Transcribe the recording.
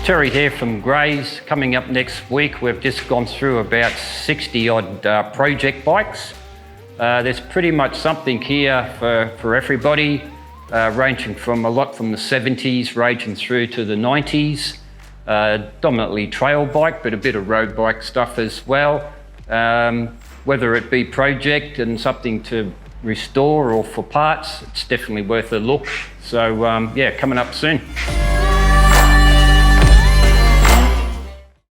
Terry here from Grays. Coming up next week, we've just gone through about 60 odd project bikes. There's pretty much something here for everybody, ranging from a lot from the 70s, ranging through to the 90s. Dominantly trail bike, but a bit of road bike stuff as well. Whether it be project and something to restore or for parts, it's definitely worth a look. So yeah, coming up soon.